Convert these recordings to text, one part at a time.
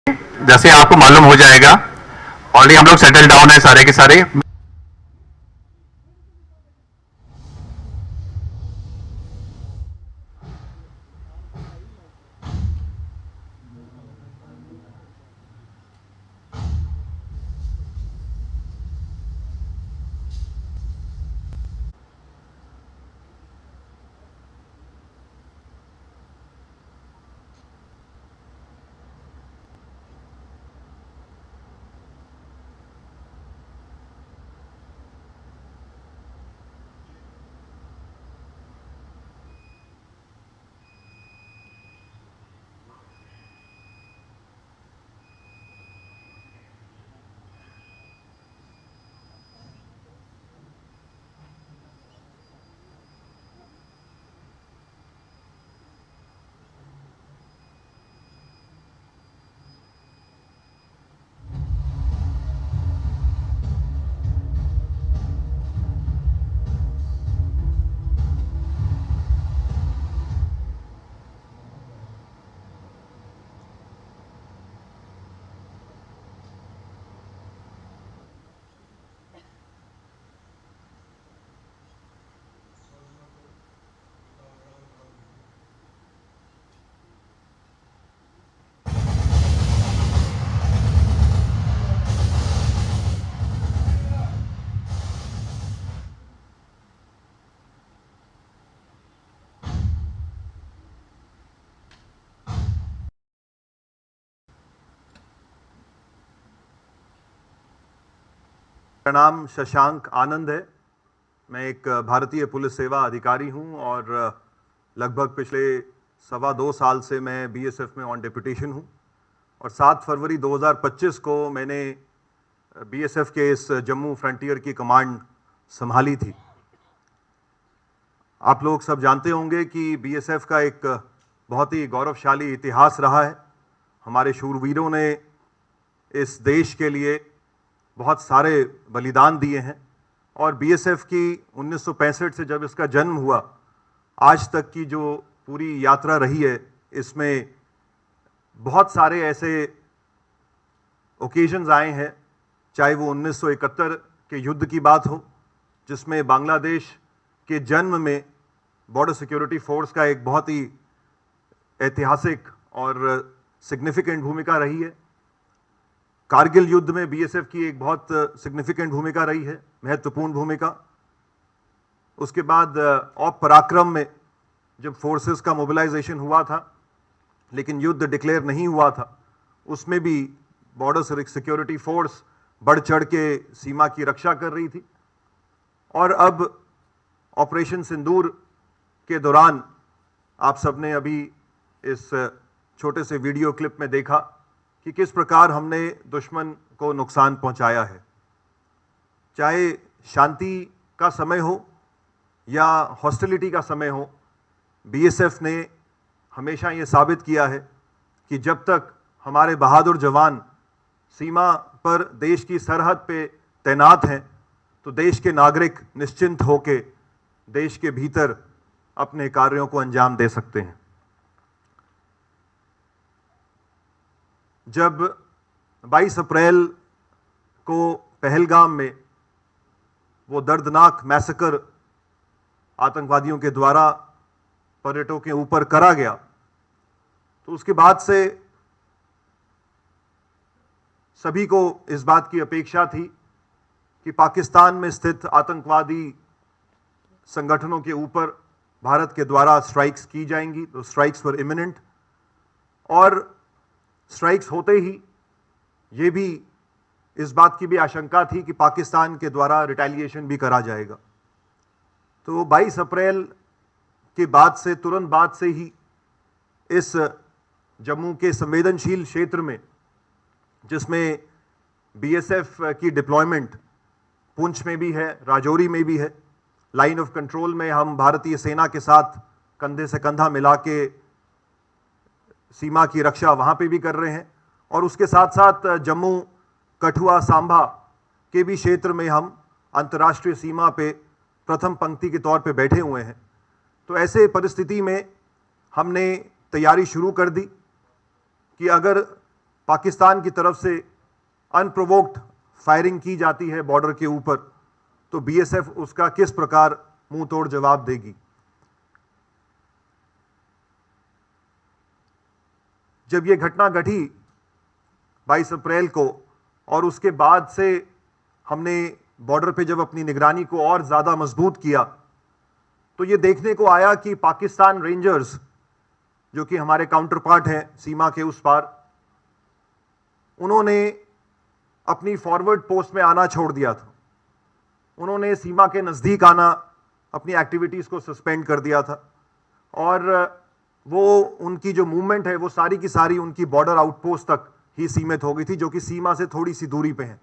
जैसे आपको मालूम हो जाएगा, ऑलरेडी हम लोग सेटल डाउन है सारे के सारे। मेरा नाम शशांक आनंद है। मैं एक भारतीय पुलिस सेवा अधिकारी हूं और लगभग पिछले 2.25 साल से मैं बीएसएफ में ऑन डेपुटेशन हूं और 7 फरवरी 2025 को मैंने बीएसएफ के इस जम्मू फ्रंटियर की कमांड संभाली थी। आप लोग सब जानते होंगे कि बीएसएफ का एक बहुत ही गौरवशाली इतिहास रहा है। हमारे शूरवीरों ने इस देश के लिए बहुत सारे बलिदान दिए हैं और बीएसएफ की 1965 से जब इसका जन्म हुआ आज तक की जो पूरी यात्रा रही है, इसमें बहुत सारे ऐसे ओकेजन्स आए हैं, चाहे वो 1971 के युद्ध की बात हो जिसमें बांग्लादेश के जन्म में बॉर्डर सिक्योरिटी फोर्स का एक बहुत ही ऐतिहासिक और सिग्निफिकेंट भूमिका रही है। कारगिल युद्ध में बीएसएफ की एक बहुत सिग्निफिकेंट भूमिका रही है, महत्वपूर्ण भूमिका। उसके बाद ऑप पराक्रम में जब फोर्सेस का मोबिलाइजेशन हुआ था लेकिन युद्ध डिक्लेयर नहीं हुआ था, उसमें भी बॉर्डर सिक्योरिटी फोर्स बढ़ चढ़ के सीमा की रक्षा कर रही थी। और अब ऑपरेशन सिंदूर के दौरान आप सबने अभी इस छोटे से वीडियो क्लिप में देखा कि किस प्रकार हमने दुश्मन को नुकसान पहुंचाया है। चाहे शांति का समय हो या हॉस्टिलिटी का समय हो, बीएसएफ ने हमेशा ये साबित किया है कि जब तक हमारे बहादुर जवान सीमा पर देश की सरहद पे तैनात हैं तो देश के नागरिक निश्चिंत होके देश के भीतर अपने कार्यों को अंजाम दे सकते हैं। जब 22 अप्रैल को पहलगाम में वो दर्दनाक मैसेकर आतंकवादियों के द्वारा पर्यटकों के ऊपर करा गया, तो उसके बाद से सभी को इस बात की अपेक्षा थी कि पाकिस्तान में स्थित आतंकवादी संगठनों के ऊपर भारत के द्वारा स्ट्राइक्स की जाएंगी। तो स्ट्राइक्स वर इमिनेंट और स्ट्राइक्स होते ही ये भी इस बात की भी आशंका थी कि पाकिस्तान के द्वारा रिटेलिएशन भी करा जाएगा। तो 22 अप्रैल के बाद से तुरंत बाद से ही इस जम्मू के संवेदनशील क्षेत्र में, जिसमें बीएसएफ की डिप्लॉयमेंट पुंछ में भी है, राजौरी में भी है, लाइन ऑफ कंट्रोल में हम भारतीय सेना के साथ कंधे से कंधा मिला के सीमा की रक्षा वहाँ पे भी कर रहे हैं और उसके साथ साथ जम्मू, कठुआ, सांभा के भी क्षेत्र में हम अंतर्राष्ट्रीय सीमा पे प्रथम पंक्ति के तौर पे बैठे हुए हैं। तो ऐसे परिस्थिति में हमने तैयारी शुरू कर दी कि अगर पाकिस्तान की तरफ से अनप्रोवोक्ड फायरिंग की जाती है बॉर्डर के ऊपर, तो बीएसएफ उसका किस प्रकार मुंह तोड़ जवाब देगी। जब यह घटना घटी 22 अप्रैल को और उसके बाद से हमने बॉर्डर पे जब अपनी निगरानी को और ज्यादा मजबूत किया, तो यह देखने को आया कि पाकिस्तान रेंजर्स, जो कि हमारे काउंटर पार्ट हैं सीमा के उस पार, उन्होंने अपनी फॉरवर्ड पोस्ट में आना छोड़ दिया था। उन्होंने सीमा के नज़दीक आना, अपनी एक्टिविटीज़ को सस्पेंड कर दिया था और वो उनकी जो मूवमेंट है वो सारी की सारी उनकी बॉर्डर आउटपोस्ट तक ही सीमित हो गई थी, जो कि सीमा से थोड़ी सी दूरी पे है।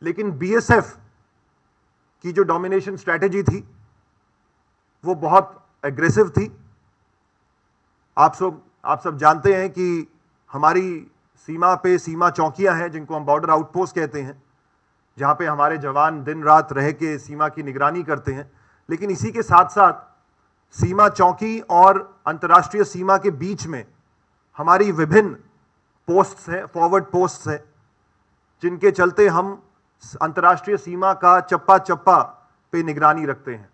लेकिन बीएसएफ की जो डोमिनेशन स्ट्रैटेजी थी वो बहुत एग्रेसिव थी। आप सब जानते हैं कि हमारी सीमा पे सीमा चौकियां हैं जिनको हम बॉर्डर आउटपोस्ट कहते हैं, जहां पे हमारे जवान दिन रात रह के सीमा की निगरानी करते हैं। लेकिन इसी के साथ साथ सीमा चौकी और अंतर्राष्ट्रीय सीमा के बीच में हमारी विभिन्न पोस्ट्स हैं, फॉरवर्ड पोस्ट्स हैं, जिनके चलते हम अंतर्राष्ट्रीय सीमा का चप्पा चप्पा पे निगरानी रखते हैं।